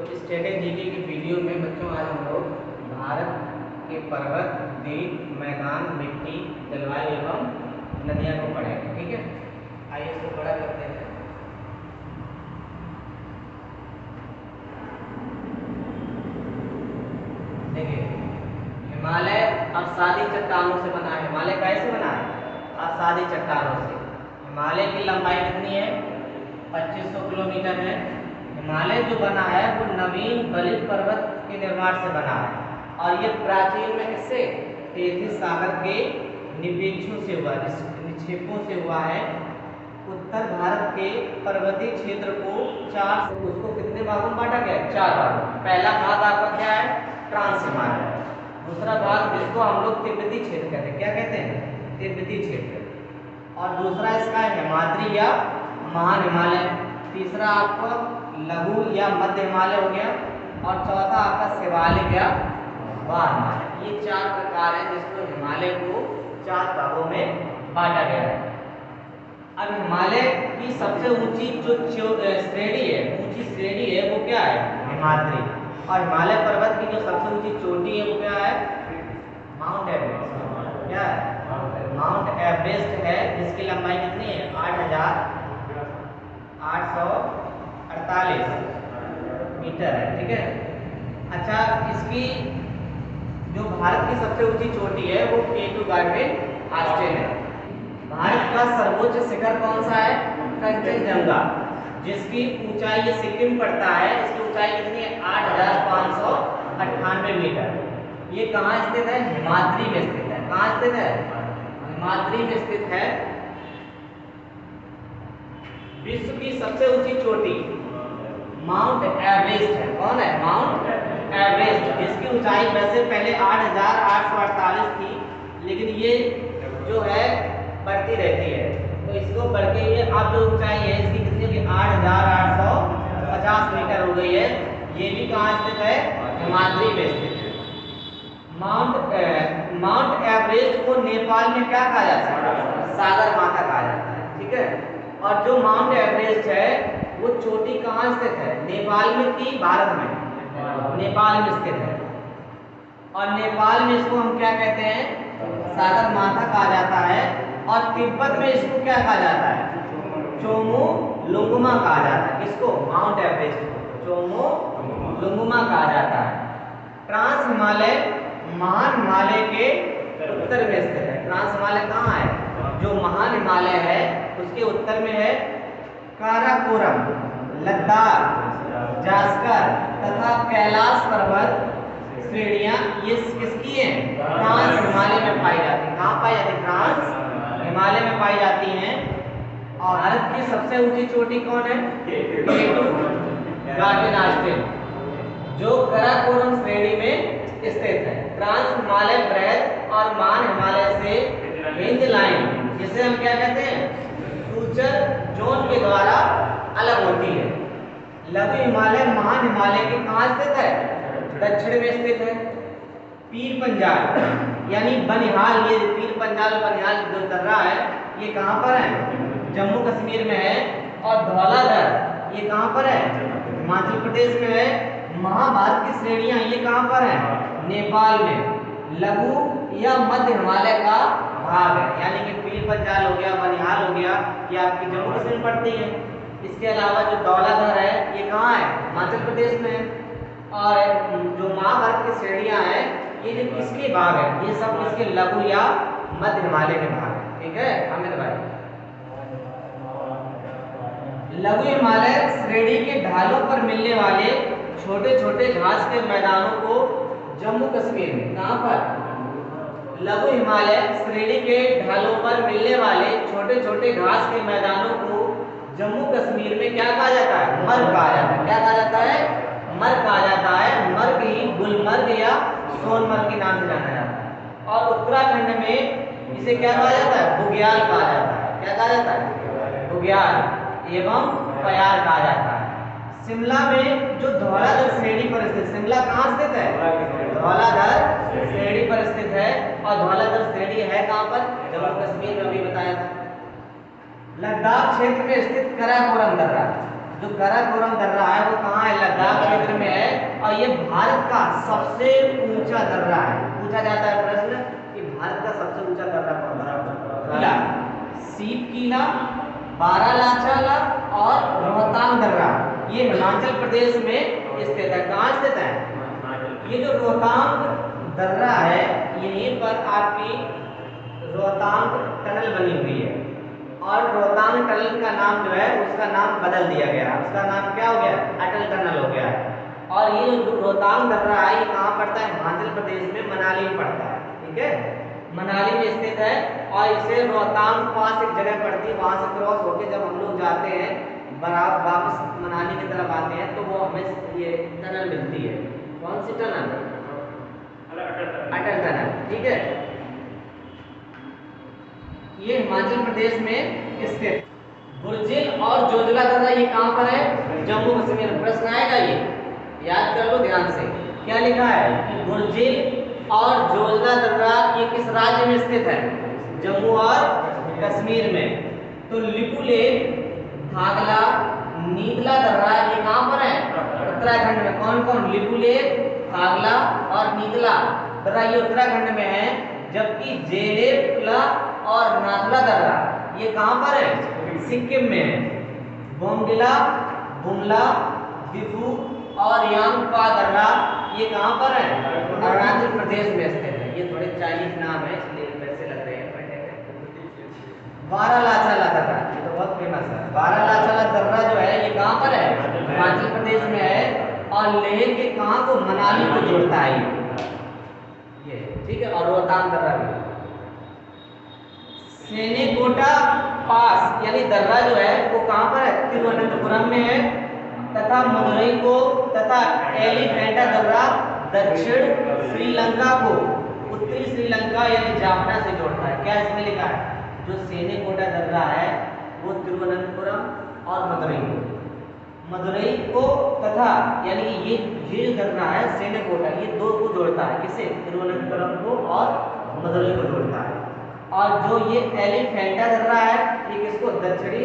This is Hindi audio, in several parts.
तो स्टैटिक जीके की वीडियो में बच्चों आज हम लोग भारत के पर्वत, द्वीप, मैदान, मिट्टी, जलवायु एवं नदियाँ को पढ़ेंगे। ठीक है, आइए इसको बड़ा करते हैं। देखिए, हिमालय अवसादी चट्टानों से बना है। हिमालय कैसे बना है? अवसादी चट्टानों से। हिमालय की लंबाई कितनी है? 2500 किलोमीटर है। हिमालय जो बना है वो नवीन गलित पर्वत के निर्माण से बना है और ये प्राचीन में किससे? टेथिस सागर के निवेक्षों से हुआ, निक्षेपों से हुआ है। उत्तर भारत के पर्वतीय क्षेत्र को उसको कितने भागों में बांटा गया है? 4 भागों। पहला भाग आपका क्या है? ट्रांस हिमालय। दूसरा भाग जिसको हम लोग तिब्बती क्षेत्र कहते हैं, क्या कहते हैं? तिब्बती क्षेत्र। और दूसरा इसका हिमाद्री या महान हिमालय। तीसरा आपका लघु या मध्य हिमालय हो गया और चौथा आपका शिवालिक या वार हिमालय। ये 4 प्रकार हैं जिसको हिमालय को 4 भागों में बांटा गया है। अब हिमालय की सबसे ऊंची जो श्रेणी है, ऊंची श्रेणी है वो क्या है? हिमाद्री। और हिमालय पर्वत की जो सबसे ऊंची चोटी है वो क्या है? Mount Everest. क्या है? माउंट एवरेस्ट है, जिसकी लंबाई कितनी है? 8,848 मीटर है। ठीक है। अच्छा, इसकी जो भारत की सबसे ऊंची चोटी है वो K2 गार्डवेन ऑस्टिन है। भारत का सर्वोच्च शिखर कौन सा है? कंचनजंगा, जिसकी ऊंचाई, ये सिक्किम पड़ता है, इसकी ऊंचाई कितनी है? 8,598 मीटर। ये कहाँ स्थित है? हिमाद्री में स्थित है। कहाँ स्थित है? हिमाद्री में स्थित है। विश्व की सबसे ऊंची चोटी माउंट एवरेस्ट है। कौन है? माउंट एवरेस्ट, जिसकी ऊंचाई वैसे पहले 8,848 थी, लेकिन ये जो है बढ़ती रहती है, तो इसको बढ़ के ये अब जो ऊंचाई है इसकी कितनी होगी? 8,850 मीटर हो गई है। ये भी कहाँ स्थित है? हिमाद्री में स्थित है। माउंट एवरेस्ट को नेपाल में क्या कहा जाता है? सागर माथा कहा जाता है। ठीक है। और जो माउंट एवरेस्ट है वो चोटी कहाँ स्थित है? नेपाल में की भारत में? नेपाल में स्थित है। और नेपाल में इसको हम क्या कहते हैं? सागर माथा कहा जाता है। और तिब्बत में इसको क्या कहा जाता है? चोमोलुंगमा कहा जाता है। किसको? माउंट एवरेस्ट को चोमोलुंगमा कहा जाता है। ट्रांस हिमालय महान हिमालय के उत्तर में स्थित है। ट्रांस हिमालय कहाँ है? जो महान हिमालय है उसके उत्तर में है। काराकोरम, लद्दाख, जास्कर तथा कैलाश पर्वत श्रेणियां ये किसकी हैं? ट्रांस हिमालय में पाई जाती है। कहाँ पाई जाती है? ट्रांस हिमालय में पाई जाती हैं। और भारत की सबसे ऊंची चोटी कौन है? K2 गार्डवेन ऑस्टिन, जो काराकोरम श्रेणी में स्थित है। ट्रांस हिमालय बृहद और महान हिमालय से हिंज लाइन, जिसे हम क्या कहते हैं? फ्यूचर जोन के द्वारा अलग होती है। लघु हिमालय महान हिमालय के कहाँ स्थित है? दक्षिण में स्थित है। पीर पंजाल यानी बनिहाल, ये पीर पंजाल बनिहाल जो दर्रा है ये कहाँ पर है? जम्मू कश्मीर में है। और धौलाधर ये कहाँ पर है? हिमाचल प्रदेश में है। महाभारत की श्रेणियां ये कहाँ पर है? नेपाल में। लघु या मध्य हिमालय का भाग है, यानी कि पीर पंजाल हो गया, बनिहाल हो गया, ये आपकी जम्मू कश्मीर में पड़ती है। इसके अलावा जो धौलाधर है ये कहाँ है? हिमाचल प्रदेश में है। और जो महाभारत की श्रेणियां हैं ये जो किसके भाग है? ये सब इसके लघु या मध्य हिमालय के भाग है। ठीक है अमित भाई। लघु हिमालय श्रेणी के ढालों पर मिलने वाले छोटे छोटे घास के मैदानों को जम्मू कश्मीर में, कहाँ पर? लघु हिमालय श्रेणी के ढालों पर मिलने वाले छोटे छोटे घास के मैदानों को जम्मू कश्मीर में क्या कहा जाता है? मर्ग कहा जाता है। क्या कहा जाता है? मर्ग कहा जाता है। मर्ग ही गुलमर्ग या सोनमर्ग के नाम से जाना जाता है। और उत्तराखंड में इसे क्या कहा जाता है? बुग्याल कहा जाता है। क्या कहा जाता है? बुग्याल एवं प्यार कहा जाता है। शिमला में जो धौलाधर श्रेणी पर स्थित, शिमला कहाँ स्थित है? धौलाधर श्रेणी पर स्थित है। और धौलाधर श्रेणी है कहाँ पर? जम्मू कश्मीर में अभी बताया था। लद्दाख क्षेत्र में स्थित काराकोरम दर्रा जो काराकोरम दर्रा है वो कहाँ है? लद्दाख क्षेत्र में है और ये भारत का सबसे ऊंचा दर्रा है। पूछा जाता है प्रश्न कि भारत का सबसे ऊंचा दर्रा कौन सा? सीप कीला, बारालाचाला और रोहतांग दर्रा, ये हिमाचल प्रदेश में स्थित है। कहाँ स्थित है? ये जो रोहतांग दर्रा है यहीं पर आपकी रोहतांग टनल बनी हुई है और रोहतांग टनल का नाम जो है उसका नाम बदल दिया गया। उसका नाम क्या हो गया? अटल टनल हो गया है। और ये जो रोहतांग दर्रा है ये कहाँ पड़ता है? हिमाचल प्रदेश में मनाली में पड़ता है। ठीक है, मनाली में स्थित है और इसे रोहतांग पास एक जगह पड़ती है, वहां से क्रॉस होकर जब हम लोग जाते हैं बराबर वापस मनाली की तरफ आते हैं तो वो हमें ये टनल मिलती है। कौन सी टनल? अटल टनल। ठीक है, ये हिमाचल प्रदेश में स्थित। गुरजिल और जोजिला दर्रा ये कहाँ पर है? जम्मू कश्मीर। प्रश्न आएगा ये, याद कर लो ध्यान से। क्या लिखा है कि गुरजिल और जोजिला दर्रा ये किस राज्य में स्थित है? जम्मू और कश्मीर में। तो लिपुलेख, भागला, नीतला दर्रा ये कहाँ पर है? उत्तराखंड में। कौन कौन? लिपुलेख, भागला और नीतला दर्रा ये उत्तराखंड में है, जबकि जेरेपला और नाथला दर्रा ये कहाँ पर है? सिक्किम में है। बोमडिला, बुमला, दिफू और यांगपा दर्रा ये कहाँ पर है? अरुणाचल प्रदेश में स्थित है। ये थोड़े चाइनीज नाम है इसलिए वैसे लग रहे हैं। बारालाचाला दर्रा ये तो बहुत फेमस है। बारालाचाला दर्रा जो है ये कहाँ पर है? हिमाचल प्रदेश में है और लेह के कहाँ को? मनाली को जोड़ता है ये। ठीक है, और रोहतांग दर्रा भी। सेनेकोटा पास यानी दर्रा जो है वो कहाँ पर है? तिरुवनंतपुरम में है। तथा मदुरई को तथा एलिफेंटा दर्रा दक्षिण श्रीलंका को उत्तरी श्रीलंका यानी जाफना से जोड़ता है। क्या इसमें लिखा है? जो सेनेकोटा दर्रा है वो तिरुवनंतपुरम और मदुरई को तथा यानी ये जो दर्रा है सेनेकोटा ये दो को जोड़ता है। किसे? तिरुवनंतपुरम को और मदुरई को जोड़ता है। और जो ये एलिफेंटा दर्रा है ये किसको? दक्षिणी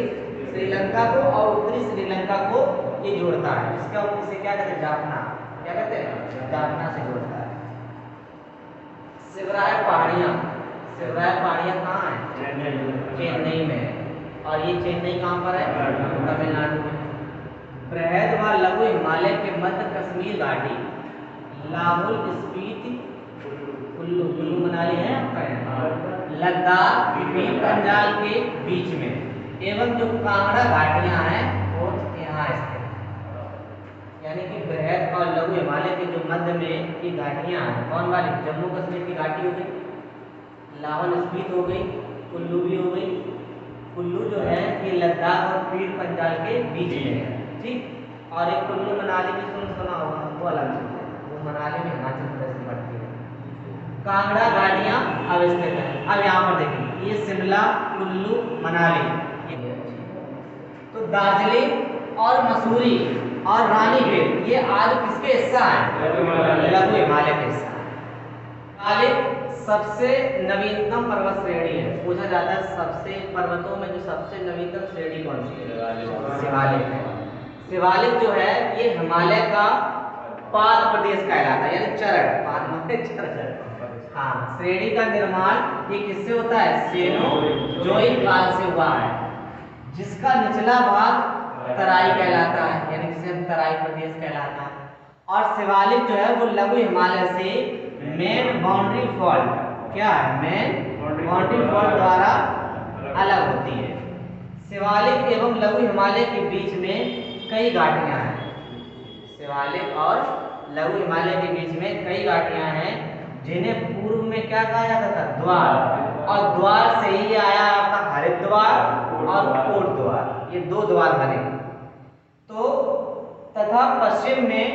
श्रीलंका को और उत्तरी श्रीलंका को ये जोड़ता है। इसका इसे क्या कहते हैं? जाफना। क्या कहते हैं? जाफना से जोड़ता है। शिवराय पहाड़ियाँ, शिवराय पहाड़ियाँ कहाँ है? चेन्नई में। और ये चेन्नई कहाँ पर है? तमिलनाडु में। बृहद व लघु हिमालय के मध्य कश्मीर घाटी, लाहौल स्पीति, कुल्लू, कुल्लू मनाली है आपका, लद्दाख, पीर पंजाल के बीच में एवं जो कांगड़ा घाटियां हैं वो यहाँ स्थित है। यानी कि बृहद और लघु हिमालय के जो मध्य में की घाटियां हैं, कौन वाली? जम्मू कश्मीर की घाटी हो गई, लाहौल स्पीति हो गई, कुल्लू भी हो गई। कुल्लू जो है ये लद्दाख और पीर पंजाल के बीच में है। ठीक, और एक कुल्लू मनाली भी सुना होगा, वो अलग चीज है, वो मनाली में हिमाचल प्रदेश में पड़ती है। कांगड़ा घाटियां अवस्थित है। अब यहाँ पर देखिए ये शिमला, कुल्लू, मनाली। तो दार्जिलिंग और मसूरी और रानीखेत ये आज किसके हिस्सा है? लघु हिमालय के हिस्सा है। हिमालय सबसे नवीनतम पर्वत श्रेणी है। पूछा जाता है सबसे पर्वतों में जो सबसे नवीनतम श्रेणी कौन सी है? शिवालिक है। शिवालिक जो है ये हिमालय का पाद प्रदेश कहलाता है, यानी चरण, पाद मतलब चरण। हाँ, श्रेणी का निर्माण ये किससे होता है? सेनोजोइक काल से हुआ है, जिसका निचला भाग तराई कहलाता है, यानी जिसे हम तराई प्रदेश कहलाता है। और शिवालिक जो है वो लघु हिमालय से मेन बाउंड्री फॉल्ट, क्या है? मेन बाउंड्री फॉल्ट द्वारा अलग होती है। शिवालिक एवं लघु हिमालय के बीच में कई घाटियां हैं। शिवालिक और लघु हिमालय के बीच में कई घाटियां हैं, जिन्हें पूर्व में क्या कहा जाता था? द्वार। और द्वार से ही आया आपका हरिद्वार और कोटद्वार, ये दो द्वार बने। तो तथा पश्चिम में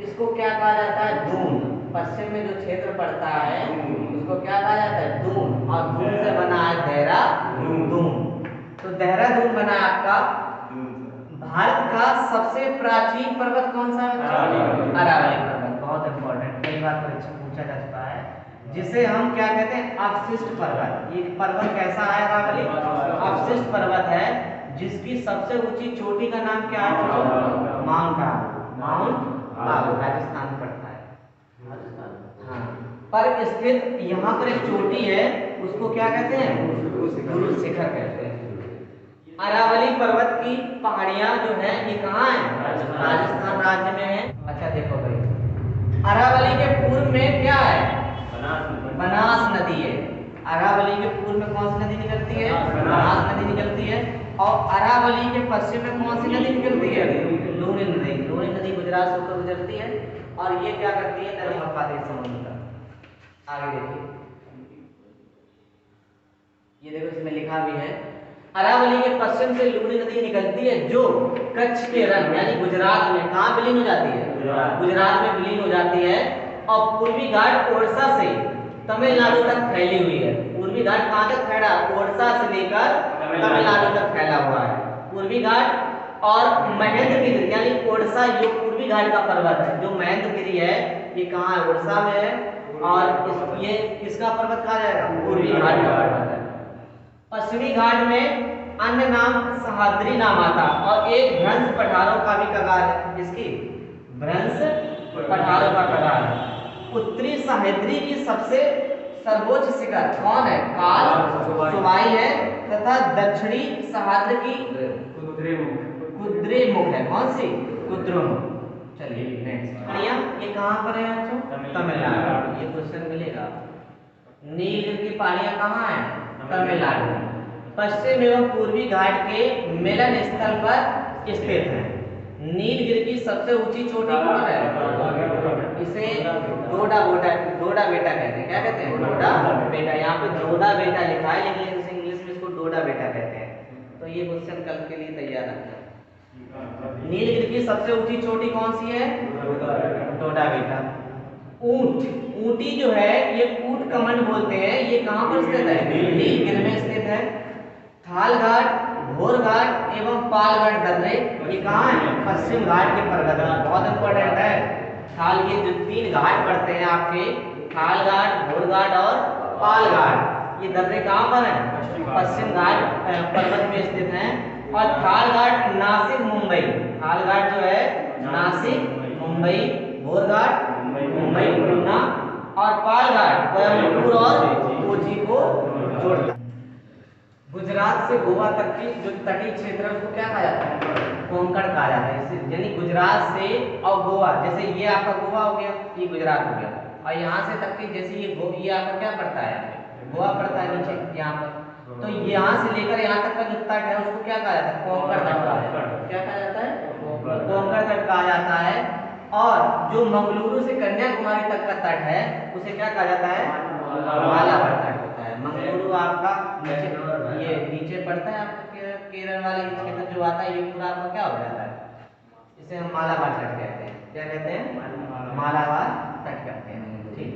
इसको क्या कहा जाता है? दून। पश्चिम में जो क्षेत्र पड़ता है उसको क्या कहा जाता है? दून। और दून से बना है देहरादून। तो देहरादून बना आपका। भारत का सबसे प्राचीन पर्वत कौन सा है? अरावली पर्वत। बहुत इंपॉर्टेंट, कई बार परीक्षा पूछा जा चुका है, जिसे हम क्या कहते हैं? अवशिष्ट पर्वत। ये पर्वत कैसा है? अरावली अवशिष्ट पर्वत है, जिसकी सबसे ऊंची चोटी का नाम क्या है बच्चों? माउंट आबू। माउंट आबू राजस्थान पड़ता है। हाँ, पर स्थित यहाँ पर एक चोटी है, उसको क्या कहते हैं? गुरु शिखर कहते हैं। अरावली पर्वत की पहाड़ियां जो है ये कहाँ है? राजस्थान राज्य में है। अच्छा देखो भाई, अरावली के पूर्व में क्या है? बनास नदी है। अरावली के पूर्व में कौन सी नदी निकलती है? बनास नदी निकलती है। और अरावली के पश्चिम में कौन सी नदी निकलती है? लूनी नदी। लूनी नदी गुजरात से होकर गुजरती है और ये क्या करती है? नदी मक्का समुद्र तक। आगे देखिए, ये देखो इसमें लिखा भी है, अरावली के पश्चिम से लूनी नदी निकलती है जो कच्छ के रन यानी गुजरात में कहाँ विलीन हो जाती है? गुजरात में विलीन हो जाती है। और पूर्वी घाट ओडिशा से तमिलनाडु तक फैली हुई है। पूर्वी घाट कहाँ तक फैला? ओडिशा से लेकर तमिलनाडु तक फैला हुआ है पूर्वी घाट। और महेंद्रगिरी यानी ओडिशा जो पूर्वी घाट का पर्वत है, जो महेंद्रगिरी है ये कहाँ है? ओडिशा में है। और ये किसका पर्वत कहा जाएगा? पूर्वी घाट का पर्वत है। पश्चिमी घाट में अन्य नाम सह्याद्री नाम आता और एक भ्रंश पठारों का भी कगार है। इसकी भ्रंश पठारों का कगार है। उत्तरी सह्याद्री की सबसे सर्वोच्च शिखर कौन है? काल सुवाई है तथा दक्षिणी सह्याद्री की कुद्रेमुख है। कौन सी? कुद्रेमुख। चलिए नेक्स्ट, ये कहाँ पर है बच्चों? तमिलनाडु। ये क्वेश्चन मिलेगा। नीलगिरी की पहाड़ियां कहाँ है? तमिलनाडु। पश्चिम एवं पूर्वी घाट के मिलन स्थल पर स्थित है। नीलगिरी की सबसे ऊंची चोटी कौन है? इसे डोडा बेटा कहते हैं। क्या कहते हैं? डोडा बेटा। यहाँ पे डोडा बेटा लिखा है लेकिन इंग्लिश में इसको डोडा बेटा कहते हैं। तो ये क्वेश्चन कल के लिए तैयार रखना। नीलगिरी की सबसे ऊंची चोटी कौन सी है? डोडा बेटा। ऊंटी जो है ये ऊंट कमंड बोलते हैं, ये कहाँ पर स्थित है? नीलगिरी में स्थित है। थालघाट, घोरघाट एवं पालघाट दर्रे ये कहाँ है? पश्चिम घाट के पर्वत में। बहुत इंपॉर्टेंट है। ये जो 3 घाट पड़ते हैं आपके, थालघाट, घोरघाट और पालघाट, ये दर्रे कहाँ पर है? पश्चिम घाट पर्वत में स्थित हैं। और थालघाट नासिक मुंबई, थालघाट जो है नासिक मुंबई, घोरघाट मुंबई पूना और पालघाट कोयम्बटूर और कोची को जोड़ता है। गुजरात से गोवा तक की जो तटीय क्षेत्र है उसको क्या कहा जाता है? कोंकण कहा जाता है। यानी गुजरात से और गोवा, जैसे ये आपका गोवा हो गया, ये गुजरात हो गया, और यहाँ से तक की जैसे ये आपका क्या पड़ता है? गोवा पड़ता है नीचे यहाँ पर। तो यहाँ से लेकर यहाँ तक का जो तट है उसको क्या कहा जाता है? कोंकण तट कहा जाता है। क्या कहा जाता है? कोंकण तट कहा जाता है। और जो मंगलुरु से कन्याकुमारी तक का तट है उसे क्या कहा जाता है? मालाबार तट होता है। मंगलुरु आपका ये नीचे पड़ता है आपका केरल वाले क्षेत्र जो आता है, ये पूरा आपका क्या हो जाता है? इसे हम मालाबार तट कहते हैं। क्या कहते हैं? मालाबार तट कहते हैं। ठीक।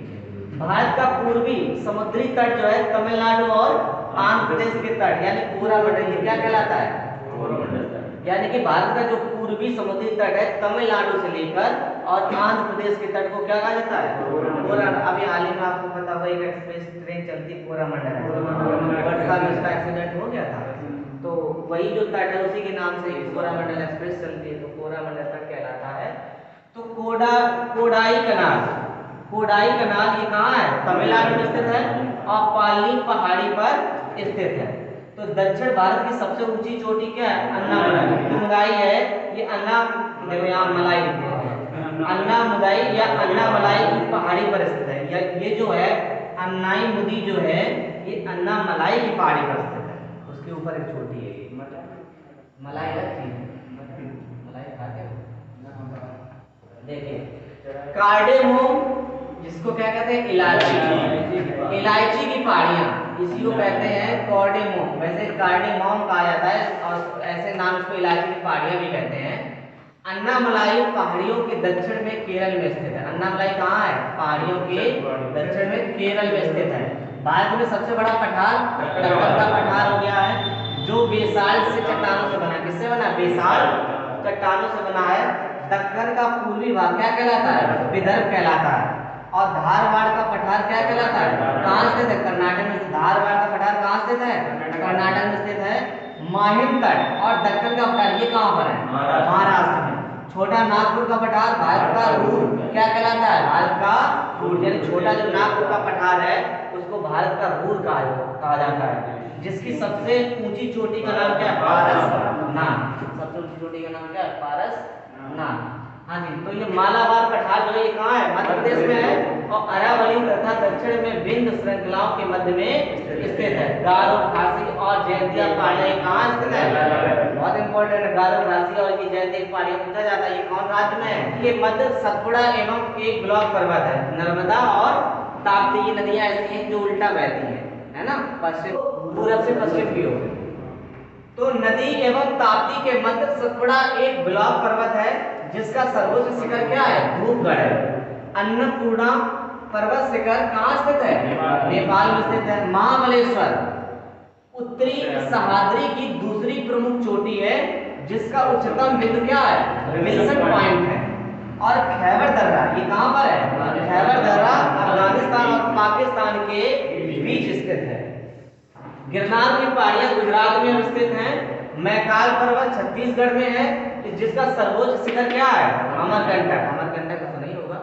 भारत का पूर्वी समुद्री तट जो है तमिलनाडु और आंध्र प्रदेश के तट यानी कोरामंडल, ये क्या कहलाता है? यानी कि भारत का जो पूर्वी समुद्री तट है तमिलनाडु से लेकर और आंध्र प्रदेश के तट को क्या कहा जाता है? कोरामंडल। अभी हाल ही में आपको पता होगा एक एक्सप्रेस ट्रेन चलती कोरामंडल, वर्षा में इसका एक्सीडेंट हो गया था, तो वही जो तट है उसी के नाम से कोरामंडल एक्सप्रेस चलती है, तो कोरामंडल तट कहलाता है। तो कोडाई कनाल ये कहाँ है? तमिलनाडु में स्थित है और पाली पहाड़ी पर स्थित है। तो दक्षिण भारत की सबसे ऊंची चोटी क्या है? अन्नामुदाई है। ये देखो यहाँ मलाई लिखे हैं, अन्नामुदाई या अन्नामलाई की पहाड़ी पर स्थित है। ये जो है अन्नाई मुदी जो है ये अन्नामलाई की पहाड़ी पर स्थित है, उसके ऊपर एक चोटी है। ये मलाई रखी मलाई खाते हो? देखिए कार्डेमोम जिसको क्या कहते हैं? इलायची की पहाड़ियाँ, इसी को कहते हैं कार्डेमोम। वैसे कार्डेमोम कहा जाता है और ऐसे नाम इसको इलायची की पहाड़ियाँ भी कहते हैं। अन्नामलाई पहाड़ियों के दक्षिण में केरल में स्थित है। अन्नामलाई कहाँ है? पहाड़ियों के दक्षिण में केरल में स्थित है। भारत में सबसे बड़ा पठार दक्कन का पठार हो गया है, जो बेसाल्ट से चट्टानों से बना। किससे बना? बेसाल्ट चट्टानों से बना है। दक्कन का पूर्वी भाग क्या कहलाता है? विदर्भ कहलाता है। और धारवाड़ का पठार क्या कहलाता है? कहाँ स्थित है? कर्नाटक में। धारवाड़ का पठार कहाँ स्थित है? कर्नाटक में स्थित है। माहिम तट और दक्कन का पठार ये कहाँ पर है? महाराष्ट्र में। छोटा नागपुर का पठार भारत का रूर क्या कहलाता है? भारत का रूर। यानी छोटा जो नागपुर का पठार है उसको भारत का रूर कहा जाता है, जिसकी सबसे ऊंची चोटी का नाम क्या है? पारसनाथ। सबसे ऊंची चोटी का नाम क्या है? पारसनाथ। हाँ जी, तो ये मालाबार पठार जो है ये कहाँ है? मध्य प्रदेश में है और अरावली तथा दक्षिण में विंध्य श्रृंखलाओं के मध्य में स्थित है। गारो, खासी और जयंतिया पहाड़ियां कहाँ स्थित है? बहुत इंपॉर्टेंट है। गारो, खासी और ये जयंतिया पहाड़ियां पूछा जाता है ये कौन राज्य में है? ये मध्य सतपुड़ा एवं एक ब्लॉक पर्वत है। नर्मदा और ताप्ती ये नदियां ऐसी हैं जो उल्टा बहती है ना, पश्चिम पूरब से पश्चिम की ओर। तो नदी एवं ताप्ती के मध्य सतपुड़ा एक ब्लॉक पर्वत है जिसका सर्वोच्च शिखर क्या है? धूपगढ़ है। अन्नपूर्णा पर्वत शिखर कहाँ स्थित है? नेपाल में स्थित है। महाबलेश्वर उत्तरी सह्याद्री की दूसरी प्रमुख चोटी है जिसका उच्चतम बिंदु क्या है? विल्सन पॉइंट है। और खैबर दर्रा ये कहाँ पर है? खैबर दर्रा अफगानिस्तान और पाकिस्तान के बीच स्थित है। गिरनार की पहाड़ियां गुजरात में स्थित हैं। मैकाल पर्वत छत्तीसगढ़ में है जिसका सर्वोच्च शिखर क्या है? अमरकंटक। अमरकंटक तो नहीं होगा,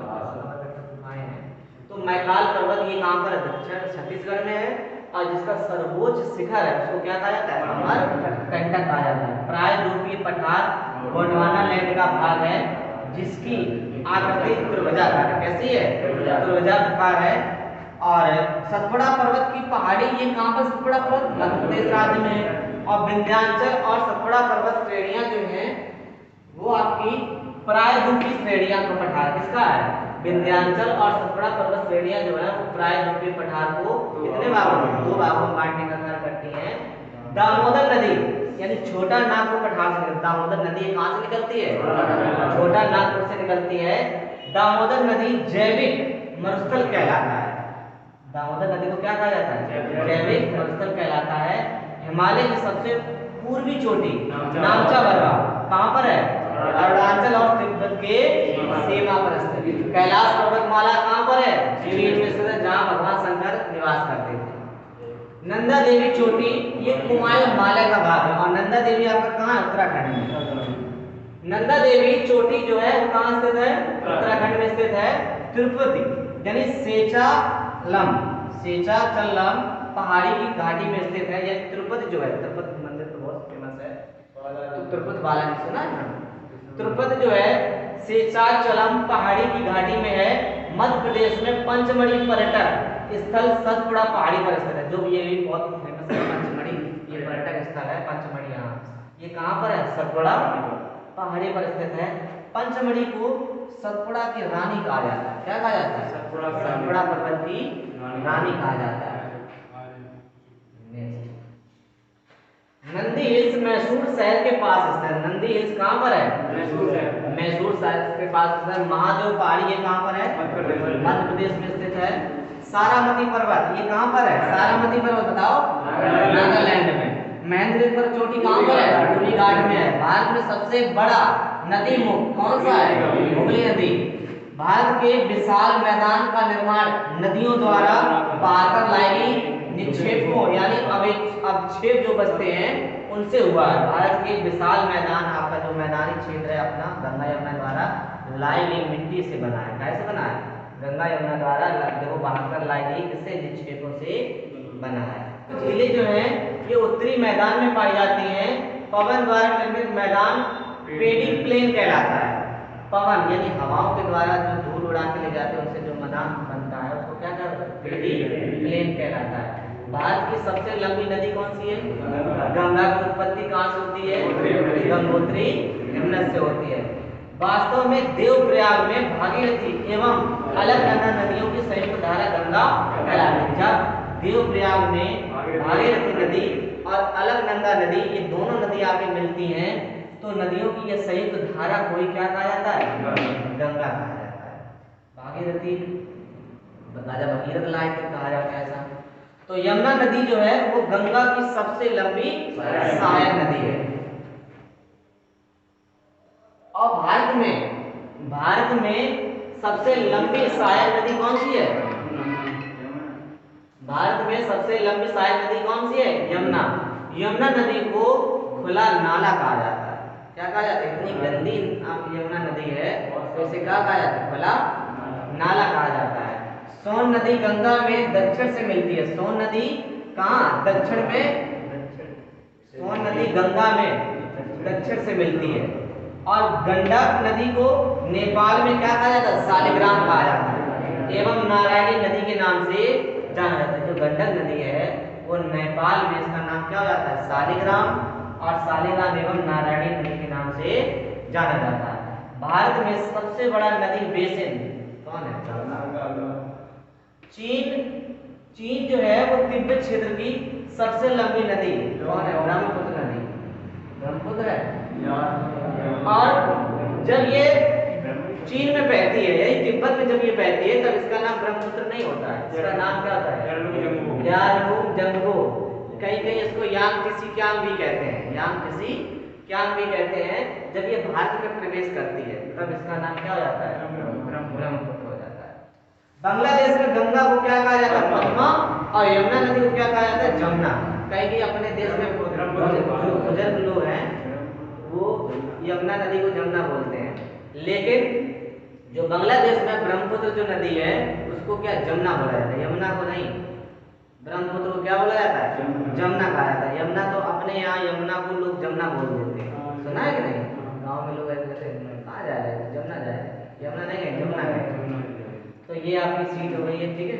तो मैकाल पर्वत ये कहां पर है? दक्षिण छत्तीसगढ़ में है और जिसका सर्वोच्च शिखर है उसको क्या कहा जाता है? अमरकंटक कहा जाता है। प्रायद्वीपीय पठार गोंडवाना लैंड का भाग है जिसकी आकृति त्रिभुजाकार है। कैसी है? त्रिभुजाकार है। और सतपुड़ा पर्वत की पहाड़ी ये कहां पर? सतपुड़ा पर्वत मध्य प्रदेश राज्य में है। और विंध्याचल और सतपुड़ा पर्वत श्रेणियां जो हैं वो आपकी प्रायद्वीपीय श्रेणियां का पठार किसका है? विंध्याचल और सतपुड़ा पर्वत श्रेणियां जो है वो प्रायद्वीपीय पठार को कितने भागों में? 2 भागों में बांटने का कार्य करती हैं। दामोदर नदी यानी छोटा नागपुर पठार से दामोदर नदी कहां से निकलती है? छोटा नागपुर से निकलती है। दामोदर नदी जैविक मरुस्थल कहलाता है। दामोदर नदी को क्या कहा जाता है? जैविक मरुस्थल कहलाता है। हिमालय की सबसे पूर्वी चोटी नामचा बर्वा कहां पर है? अरुणाचल और तिब्बत के सीमा पर स्थित। कैलाश पर्वतमाला कहां पर है? बीच में स्थित है जहां भगवान शंकर निवास करते थे। नंदा देवी चोटी ये कुमाऊं हिमालय का भाग है। और नंदा देवी आपका कहां है? उत्तराखंड में। नंदा देवी चोटी जो है वो कहां स्थित है? उत्तराखंड में स्थित है। तिरुपति यानी सेचाचलम पहाड़ी की घाटी में स्थित है। यह तिरुपति जो है, तिरुपति मंदिर तो बहुत फेमस है, तो तिरुपति बालाजी सुना है। तिरुपति जो है सेचाचलम पहाड़ी की घाटी में है। मध्य प्रदेश में पंचमढ़ी पर्यटक स्थल सतपुड़ा पहाड़ी पर स्थित है। जो ये भी बहुत फेमस है पंचमढ़ी, ये पर्यटक स्थल है पंचमढ़ी। यहाँ ये कहाँ पर है? सतपुड़ा पहाड़ी पर स्थित है। पंचमढ़ी को सतपुड़ा की रानी कहा जाता है। क्या कहा जाता है? सतपुड़ा पर्वत की रानी कहा जाता है। नंदी हिल्स मैसूर शहर के पास स्थित है। नंदी हिल्स कहाँ पर है? मैसूर शहर के पास स्थित है। महादेव पहाड़ी ये कहाँ पर है? मध्य प्रदेश में स्थित है। सारामती पर्वत ये कहाँ पर है? सारामती पर्वत बताओ? नागालैंड में। महेंद्रगिरी चोटी कहाँ पर है? पूर्वी घाट में है। भारत में सबसे बड़ा नदी मुख कौन सा है? हुगली नदी। भारत के विशाल मैदान का निर्माण नदियों द्वारा बहाकर लाई गई निक्षेपों यानी अवक्षेप जो बचते हैं उनसे हुआ है। भारत के विशाल मैदान आपका जो मैदानी क्षेत्र है अपना गंगा यमुना द्वारा लाई गई मिट्टी से बना है। कैसे बना है? गंगा यमुना द्वारा देखो बहाकर लाई गई किससे? निक्षेपों से बना है। झीलें जो हैं ये उत्तरी मैदान में पाई जाती हैं। पवन द्वारा निर्मित मैदान पेडी प्लेन कहलाता है। पवन यानी हवाओं के द्वारा जो धूल उड़ा के ले जाते हैं उनसे जो मैदान बनता है उसको क्या कहते हैं? पेडी प्लेन कहलाता है। भारत की सबसे लंबी नदी कौन सी है? गंगा की उत्पत्ति कहाँ से होती है? गंगोत्री यमुना से होती है। वास्तव में देवप्रयाग में भागीरथी एवं अलकनंदा नदियों की संयुक्त धारा गंगा कहलाती है। जब देवप्रयाग में भागीरथी नदी और अलकनंदा नदी ये दोनों नदी आके मिलती हैं तो नदियों की यह संयुक्त धारा को ही क्या कहा जाता है? गंगा कहा जाता है। भागीरथी राजा भगीरथ लाए थे कहा जाता है ऐसा। तो यमुना नदी जो है वो गंगा की सबसे लंबी सहायक नदी है। और भारत में सबसे लंबी सहायक नदी कौन सी है? भारत में सबसे लंबी सहायक नदी कौन सी है? यमुना। यमुना नदी को खुला नाला कहा जाता है। क्या कहा जाता है? इतनी गंदी यमुना नदी है तो इसे क्या कहा जाता है? खुला नाला कहा जाता है। सोन नदी गंगा में दक्षिण से मिलती है। सोन नदी कहाँ? दक्षिण में। सोन नदी गंगा में दक्षिण से मिलती है। और गंडक नदी को नेपाल में क्या कहा जाता है? शालिग्राम कहा जाता है एवं नारायणी नदी के नाम से जाना जाता है। जो गंडक नदी है वो नेपाल में इसका नाम क्या हो जाता है? शालिग्राम, और शालिग्राम एवं नारायणी नदी के नाम से जाना जाता है। भारत में सबसे बड़ा नदी बेसिन कौन है? चीन जो है वो तिब्बत क्षेत्र की सबसे लंबी नदी कौन है? ब्रह्मपुत्र नदी। ब्रह्मपुत्र है। और जब ये चीन में बहती है, तिब्बत में जब ये बहती है तब इसका नाम ब्रह्मपुत्र नहीं होता है। इसका नाम क्या होता है? यारलुंग। कहीं कहीं इसको यांगत्से कियांग भी कहते हैं। यांगत्से कियांग भी कहते हैं। जब ये भारत में प्रवेश करती है तब इसका नाम क्या हो जाता है? ब्रह्मपुत्र हो जाता है। बांग्लादेश में गंगा को क्या कहा जाता है? पद्मा, और यमुना नदी को क्या कहा जाता है? जमुना। कहीं कहीं अपने देश में जो बुजुर्ग लोग हैं वो यमुना नदी को जमुना बोलते हैं, लेकिन जो बांग्लादेश में ब्रह्मपुत्र जो नदी है उसको क्या जमुना बोला जाता है, यमुना को नहीं। ब्रह्मपुत्र को क्या बोला जाता है? जमुना कहा जाता है। यमुना तो अपने यहाँ यमुना को लोग जमुना बोल देते हैं, सुना है कि नहीं? गाँव में लोग ऐसे कहते हैं कहाँ जा रहे हैं? जमुना जा रहे हैं। यमुना नहीं है, जमुना है। तो ये आपकी सीट हो गई है, ठीक है।